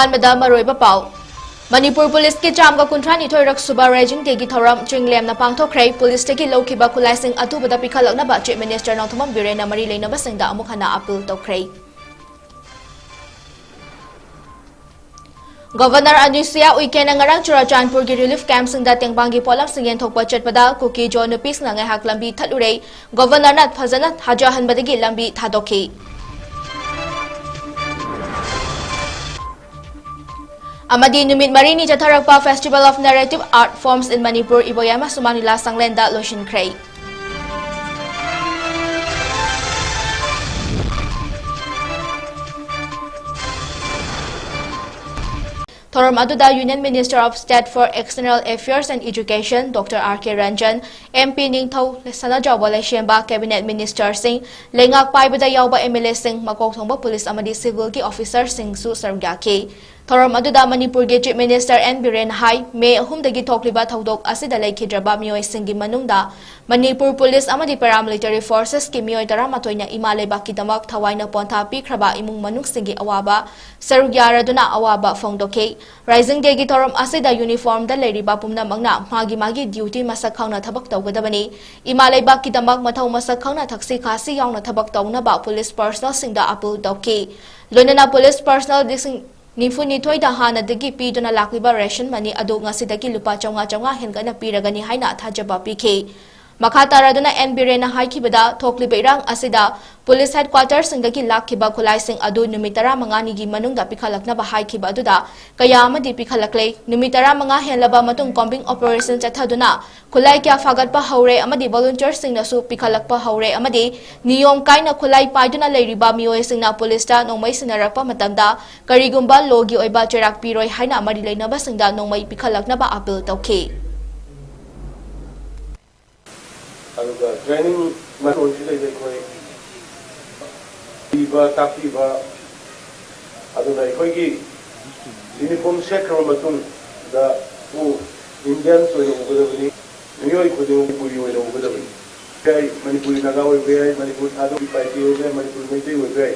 अहानबदा मरोइबा पाउ मणिपुर पुलिस के चामगा कुंथ्रानी थोरक सुबा रेजिंग डेगी थौरम चिंगलेमना पांगथोखरे पुलिस तेगी लौखिबा खुलाइसिंग अतुबदा पिखलकनबा चीफ मिनिस्टर नौथमम बिरेना मरी लेनबा सिंगदा अमुक हना अपील तौखरे गवर्नर अनुसुईया उइके नंगरंग चुराचांदपुर की रिलीफ कैंप सिंगदा तेंगबांगी पोलम सिंगेन थोकपा चटपदा 𝐂𝐲 नुपीसना ngahak lambi thatlurei गवर्नर ना फजना थाजाहनबदगी lambi थादोखी अमदी नुमित मरीनी चथरकपा festival of narrative art forms in Manipur इबोयामा सुमानिला संगलेंदा लोशिनख्रे थोरम अदुदा union minister of state for external affairs and education doctor R K. Ranjan MP निंगथौ सनाजाव लेशेंबा कैबिनेट मिनिस्टर सिंह लेंगाक पाइबदा यावबा एमएलए सिंह मकोक थोंबा पुलिस अमदी सिविल की ऑफिसर सिंह सु सरगाखी थोरम अदुदा मणिपुर के चीफ मिनिस्टर एन बिरेन हाई मे अहुमदगी थोकलिबा थौदोक असिदा लेखिद्रबा मियोय सिंगी मनुंगदा मणिपुर पुलिस अमदी पैरामिलिटरी फोर्सेस की मियोय 13 इमा लेबाकी दमक थवाइना पोंथा पीखरबा इमुंग मनुंग सिंगी अवाबा सरुग यारदुना अवाबा फोंदोके राइजिंग डे की थोरम असिदा यूनिफॉर्म दा लेरिबा पुमनमंगना मागी ड्यूटी मसक खाउना थबक तौगदबनी इमा लेबाकी दमक मथौ मसक खाउना थक्सी खासी याउना थबक तौनबा पुलिस पर्सनल सिंगदा अपील तौकी लोनना पुलिस पर्सनल निफुनिथोइदा हानदगी पीदुना लाक्लिबा रेशन मनी अदु ngasiदगी लुपा 500 हेनगना पीरगनी हाइना थाजबा पीखे मखा तारादुना एन बिरेना हाइखिबदा थोकलिबा इरांग असिदा पुलिस हेडक्वार्टर सिंगदगी लाखिबा खुलाइसिंग अदु नुमित 15 गी मनुंगदा पिखलकनबा हाइखिबा अदुदा कया अमदि पिखलकले नुमित 15 हेनलबा मतुंग कॉम्बिंग ऑपरेशन चथादुना खुलाई क्या फागतपा हौरे अमदि वॉलंटियर सिंगनसु पिखलकपा हौरे अमदि नियम काइना खुलाई पाइदुना लेरिबा मियोय सिंगना पुलिसता नोंमै सिनरकपा मतमदा करिगुंबा लोगी ओइबा चेराक पिरोय हाइना मरि लेनबा सिंगदा नोंमै पिखलकनबा अपील तौखी ट्रेनिंग मसोंसी ले कोई पीबा तापीबा अदुना कोई यूनिफॉर्म सेट कर मतुंग दा वो इंडियन सोयो उगदबनी मियोय खुदे Manipuri ओइना उगदबनी kai manipuri naga oi be manipuri thado pai ti oi be manipuri mai ti oi be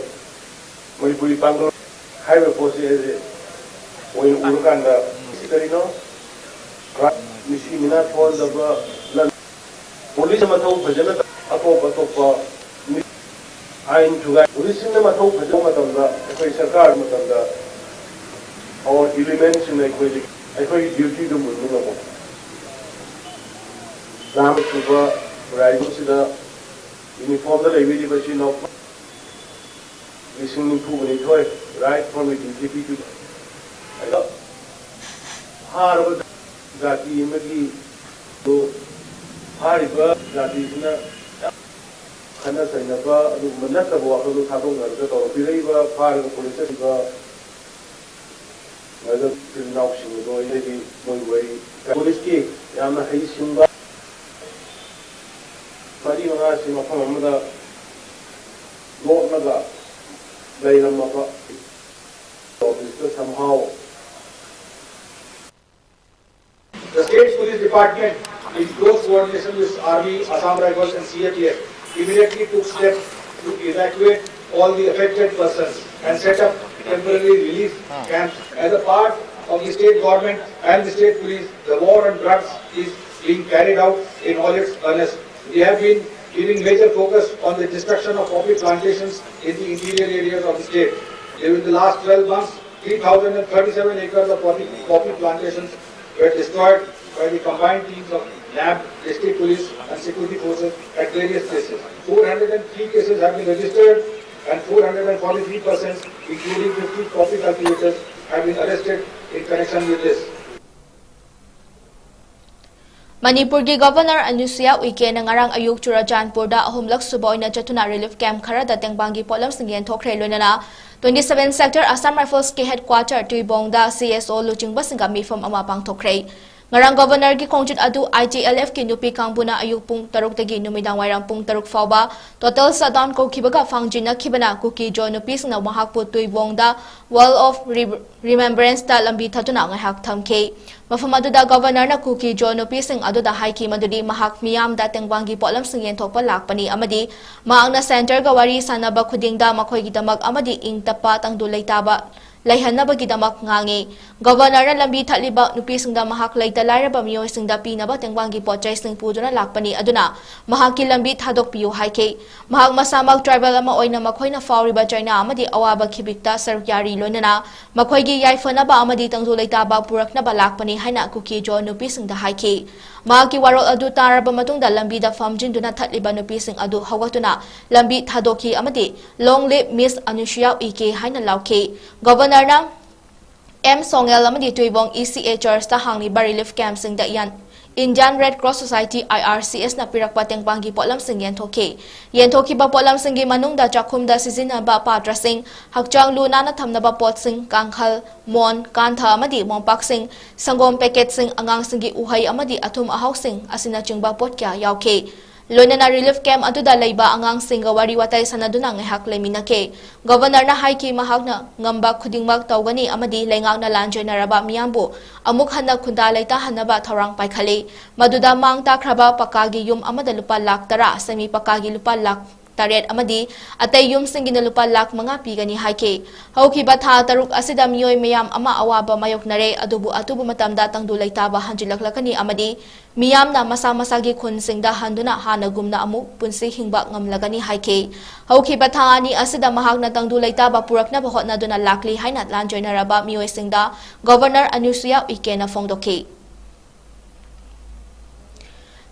manipuri pangro highway post e oi urukan da sikari no misi mina thol da ba police ma thau bhajana ato pa ain thuga police ne ma thau bhajana matam da koi sarkar matam da और elements ne koi duty do mun no mo ram suba raising सिदा uniform दा लेबी बची नो लिसिंग निफुगनि थोय right from UTP to अदा हारब जाति मगी दो हारिब जाति सिना खना सैनबा अदु मनत बवा खदु थादो नरदा तो बिरैबा फारग पुलिस सिबा अदा नाउसिंग दो इदि मोय वई पुलिस की यामना है Simba Mari mangasi mafam amada loknaga leiramaba officer somehow. The state police department, in close coordination with Army, Assam Rifles and CATF, immediately took steps to evacuate all the affected persons and set up temporary relief camps as a part of the state government and the state police. The war on drugs is being carried out in all its earnest. We have been giving major focus on the destruction of poppy plantations in the interior areas of the state. During the last 12 months, 3,037 acres of poppy plantations were destroyed by the combined teams of NAB, district police and security forces at various places. 403 cases have been registered and 443 persons, including 50 poppy cultivators, have been arrested in connection with this. Manipur की governor Anusuiya Uikey नंगरंग अयुक Churachandpur दा अहुमलक सुबोइना चतुना relief camp खरा दा तेंगबांगी पोलम सिंगेन थोखरे लोनना 27 sector Assam rifles के headquarter Tuibong दा CSO लुचिंगबा सिंगा मिफम अमा पांगथोखरे ngarang governor की खोंचित अदु ITLF की नुपी कांगबुना अयुक पुंग 3 तगी नुमिदांग वाइरांग पुंग 3 फावबा टोटल सदान को खिबगा फांगजिना खिबना 𝐂𝐲 नुपी सिंगना वहाक पु तुइबोंग दा वॉल ऑफ रिमेम्बरेंस दा लंबी थतुना ngahak thamke Mafam aduda Governor na 𝐂𝐸𝐯 nupising aduda haiki madudi mahak miyamda tengbangi potlamsing yenthokpa lakpani amadi maangna center ga wari sanaba khudingda makhoigidamak amadi ingtapa tangdu leitaba ꯂꯩꯍꯟꯅꯕꯒꯤꯗꯃꯛ ꯉꯥꯡꯉꯤ ꯒꯣꯚꯔꯅꯔꯅ ꯂꯝꯕꯤ ꯊꯠꯂꯤꯕ ꯅꯨꯄꯤꯁꯤꯡꯗ ꯃꯍꯥꯛ ꯂꯩꯇ ꯂꯥꯏꯔꯕ ꯃꯤꯑꯣꯏꯁꯤꯡꯗ ꯄꯤꯅꯕ ꯇꯦꯡꯕꯥꯡꯒꯤ ꯄꯣꯠꯆꯩꯁꯤꯡ ꯄꯨꯗꯨꯅ ꯂꯥꯛꯄꯅꯤ ꯑꯗꯨꯅ ꯃꯍꯥꯛꯀꯤ ꯂꯝꯕꯤ ꯊꯥꯗꯣꯛꯄꯤꯌꯨ ꯍꯥꯏꯈꯤ ꯃꯍꯥꯛ ꯃꯁꯥꯃꯛ ꯇ꯭ꯔꯥꯏꯕꯦꯜ ꯑꯃ ꯑꯣꯏꯅ ꯃꯈꯣꯏꯅ ꯐꯥꯎꯔꯤꯕ ꯆꯩꯅꯥ ꯑꯃꯗꯤ ꯑꯋꯥꯕ ꯈꯤꯕꯤꯛꯇ ꯁꯔꯨꯛ ꯌꯥꯔꯤ ꯂꯣꯏꯅꯅ ꯃꯈꯣꯏꯒꯤ ꯌꯥꯏꯐꯅꯕ ꯑꯃꯗꯤ ꯇꯪꯗꯨ ꯂꯩꯇꯥꯕ ꯄꯨꯔꯛꯅꯕ ꯂꯥꯛꯄꯅꯤ ꯍꯥꯏꯅ ꯀꯨꯀꯤꯖꯣ ꯅꯨꯄꯤꯁꯤꯡꯗ ꯍꯥꯏꯈꯤ ꯃꯍꯥꯛꯀꯤ ꯋꯥꯔꯣꯜ ꯑꯗꯨ ꯇꯥꯔꯕ ꯃꯇꯨꯡꯗ ꯂꯝꯕꯤꯗ ꯐꯝꯖꯤꯟꯗꯨꯅ ꯊꯠꯂꯤꯕ ꯅꯨꯄꯤꯁꯤꯡ ꯑꯗꯨ ꯍꯧꯒꯠꯇꯨꯅ ꯂꯝꯕꯤ ꯊꯥꯗꯣꯛꯈꯤ ꯑꯃꯗꯤ ꯂꯣꯡ ꯂꯤꯞ ꯃꯤꯁ ꯑꯅꯨꯁꯨꯌꯥ ꯎꯏꯀꯦ ꯍꯥꯏꯅ ꯂꯥꯎꯈꯤ ꯒꯣꯚꯔꯅꯔꯅ 𝐁𝐄𝐈𝐒 amadi tuibong ECA Church ta hangni relief camp sing da Indian Red Cross Society IRCS na pirakpa tengbangi potlam sing yenthokhi ba potlam sing gi manung da chakhum da sizina ba patra sing hakchang lu na thamna ba pot sing kangkhal mon kantha amadi mompak sing sangom packet sing angang sing gi uhai amadi athum ahau sing asina chingba pot kya yaukhe Loinana relief camp aduda leiba angang singa wari watai sanaduna ngehak leminake Governor na haiki mahakna ngamba khudingmak tawgani amadi leingakna lanjoinaraba miyambu amuk hanna khunda leita hanaba thorang paikhali maduda mang takraba pakagi yum amada lupa lakh tara semi pakagi lupa lakh taret amadi atay yum singina lupa lakh mga pigani haike haukiba tha taruk asida miyoy mayam ama awaba mayoknare adubu atubu matamda tangdu leitaba hanjilaklakani amadi miyam na masa-masagi khun singda handuna hana gumna amu punsi hingba ngamlagani haike haukiba tha ani asida mahakna tangdu leitaba purakna bahotna duna lakli haina lanjoinaraba miyoy singda Governor Anusuya Uike na fongdoki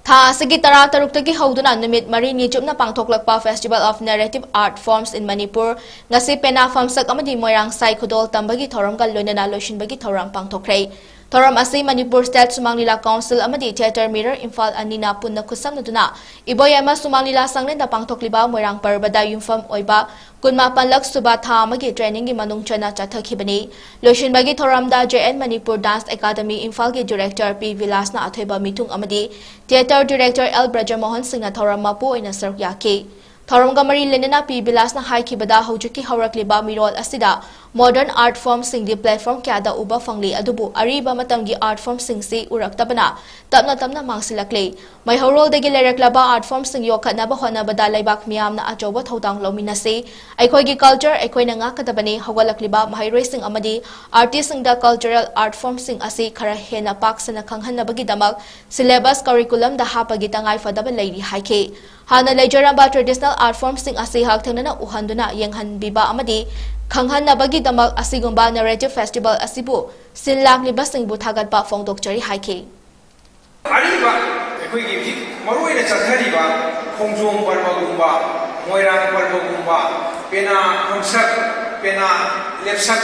Tha asigi tara taruktagi hauduna numit mari ni chupna pangthoklakpa Festival of Narrative Art Forms in Manipur ngasi pena famsak amadi moirang sai khudol tambagi thoramga loinana loishinbagi thoram pangthokhrei thoram asi Manipur State Sumanglila Council amadi Theatre Mirror Imphal anina punna khusamnaduna iboyama Sumanglila sanglenda pangthokliba moirang parbada yumfam oiba kunma panlak suba tha amagi training gi manung chana chathakibani loishinbagi thoramda JN Manipur Dance Academy Imphal gi director P Vilasna athoiba mitung amadi Theatre Director L Brajamohan Singh thoram mapu oina saruk yaki thoram gamari lenena P Vilasna haikibada hojiki haurakliba mirol asida modern art form sing di platform kyada uba fangli adubu ariba matamgi art form sing si uraktabana tapna mangsilakle mai horol degi leraklaba art form sing yokhatnaba honabada laibak miyamna achoba thodang lominase aikhoigi culture aikoina ngakadabani hawalakliba mahairoi sing amadi artist sing da cultural art form sing asi khara hena paksana khanghanabagi damak syllabus curriculum da hapagi tangai fadaba leiri haike hana lejaramba traditional art form sing asi hakthanana uhanduna yenghan biba amadi khanghanabagi damak asigumba narrative festival asibu sinlakliba singbu thagatpa fongdokchari haike ariba ekhoi maroi na chathariba khongjom parmagumba moirang parmagumba pena khomsak pena lepsak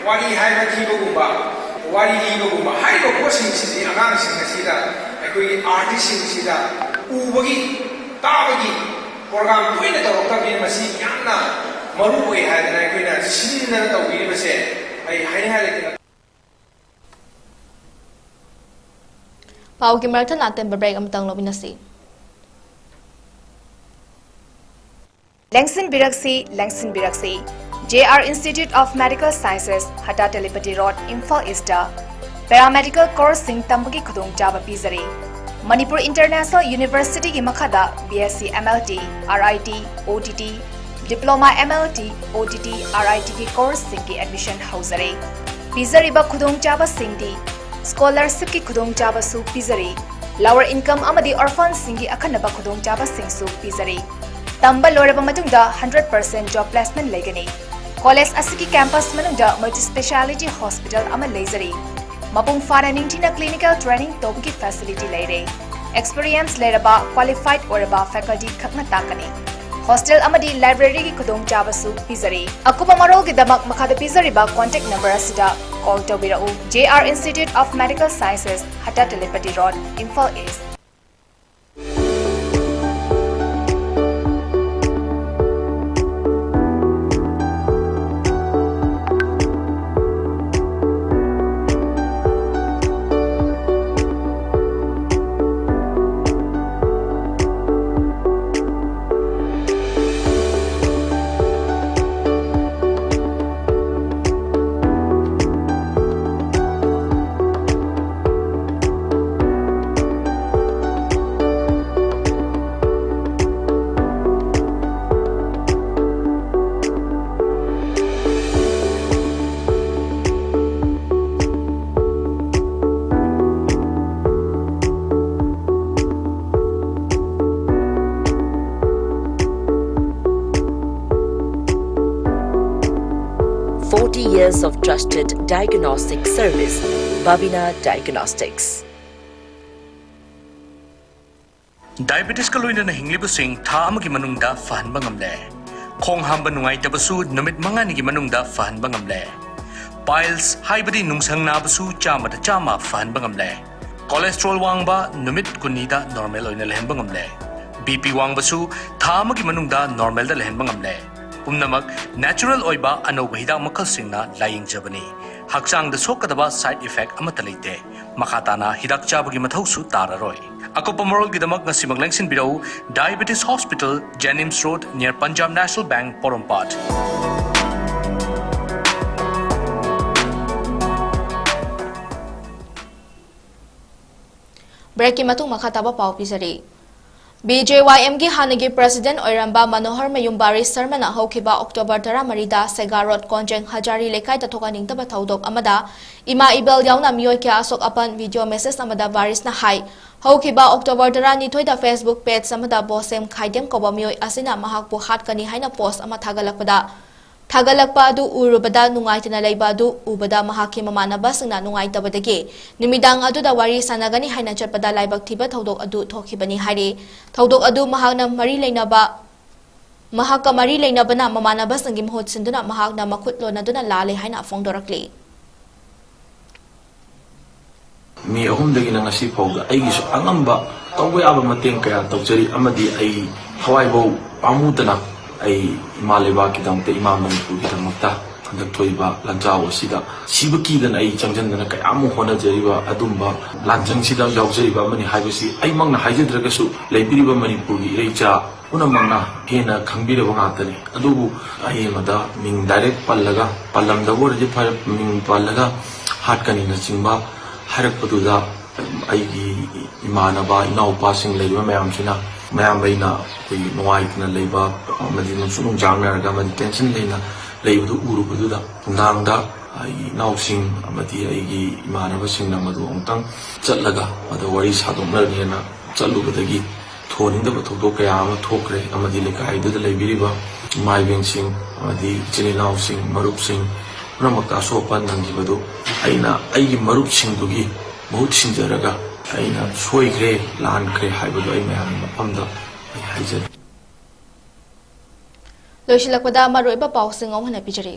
wari haiba thibagumba wari libagumba haiba posing sisi agang sing asida ekhoi artist sing sida ubagi tabagi program toina tawroktabin masi yamna marui haidana ekhoi sinna tawbiribase ai hainhalekina Paugi Merton aten break amtang lobinasi Lengsin Biraksi JR Institute of Medical Sciences Hata Telepathy Road Imphal East Paramedical Course Sing Tambagi Khudong Jaba Pizari Manipur International University gi makhada BSc MLT RIT OTT Diploma MLT OTT RIT gi course sing gi admission hausare Pizari ba khudong jaba sing di Scholarship ki khudong jaba su pizari lower income amadi orphan singi akhanaba khudong jaba sing su pizari tamba loraba matungda 100% job placement legani college asiki campus manungda multi speciality hospital ama leizari mapung fara ningtina clinical training tobki facility leire experience leraba qualified oraba faculty khakna takani hostel amadi library ki khudong jaba su pizari akuba marol gi damak makhada pizari ba contact number asida call tobirau JR Institute of Medical Sciences Hata Telepathy Road Imphal East 40 years of trusted diagnostic service. Babina Diagnostics. Diabetes ka loy na hinglibusing tha amagi manungda fahan bangamle. Khong hamba nungai tabasu numit mga nigi manungda fahan bangamle. Piles haibadi nungsang nabasu chama da chama fahan bangamle. Cholesterol wangba numit kunida normal oina lehen bangamle. BP wangbasu tha amagi manungda normal da lehen bangamle. Pumnamak natural oiba anoba hidak makal singna laying jabani. Haksang da sokadaba side effect amata leite. Makatana hidak chabagi mathausu tararoi. Ako pamorol gidamak na simaglangsing biraw Diabetes Hospital, Jennings Road near Punjab National Bank, Porompat. Breaking matung makataba pau pisari. BJYM gi hanagi President Oiramba Manohar Mayumbari Sarmana Hokiba October 13 Segarot Konjeng Hajari Lekai Tatokaning Taba Thaudok Amada Ima Ibel Yauna Miyoi Kya Asok Apan video message Amada Varis na hai Hokiba October 13 da Facebook page Amada Bosem Khaidem Koba Miyoi Asina Mahakpu Hatkani Haina post ama Thagalakpada Thagalakpa adu urubada nungaitana leiba adu ubada mahaki mamanaba singna nungaitabadagi nimidang adu da wari sanagani haina chatpada laibak thiba thodok adu thokibani hairi thodok adu mahakna mari leinaba mahaka mari leinabana mamanaba singim hot sinduna mahakna makhutlo naduna lale haina fongdorakli mi ahumdagi na ngasi fawda aigi su angamba tawbe aba mateng kaya tawjari amadi ai hawaibo pamudana ai maleba kidamte imam manipur kidamta handak thoiba lanjao sida sibaki dan ai changjan dana kay amu hona jariba adumba lanjang sida yaujariba mani haibasi ai mangna haijadragasu leibiriba manipur gi reicha unamangna hena khangbira bangatani adubu ai mada ming direct pallaga pallamda borje phar ming pallaga hatkani na chingba harakpaduda ai gi imanaba inaupa sing leiba mayam sina mayam baina koi nuaitna leiba amadi nungsung jangnaraga amadi tension leina leibudu urubududa nangda ai nausing amadi aigi imanaba singna madu ongtang chatlaga mada wari sadongnarina chalubadagi thoningda thodok kaya ama thokre amadi lekaiduda leibiriba maibeng sing amadi chininaw sing marup sing namakta sopan nangjibadu aina aigi marup sing dugi mahut sinjaraga aina soigre lankre haibadu ai mayam mafamda ai haijari loisilakpada maroiba pausing om hana pijari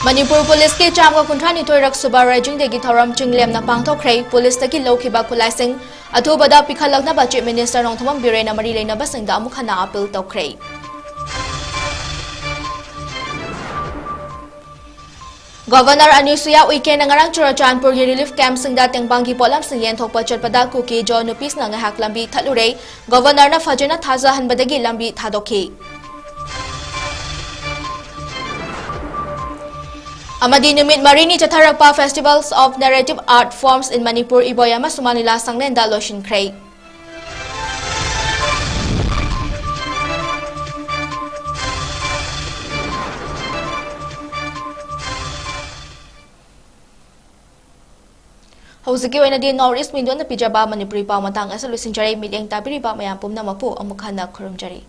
Manipur Police ke chamga kunthani toirak suba rajing degi thoram chinglem na pangthokhrei police taki lokhiba khulaising athubada pikhalakna ba chief minister nongthamam birena mari leina basingda amukhana appeal tokhrei Governor Anusuya Uike na ngarang Churachandpur relief camp singda tengbangi polam singyen thokpa chatpada 𝐂𝐂𝐲 nupis na ngahak lambi thatlurei governor na fajana thaza hanbadagi lambi thadokhi Amadi numit marini chatharakpa festivals of narrative art forms in Manipur iboyama sumanila sangnenda loshin khrei Hoziki oina di Northeast Midon na pijaba Manipuri pa matang asa lusinjari milyang tabiri ba mayam pumna mapu amukhana khurumjari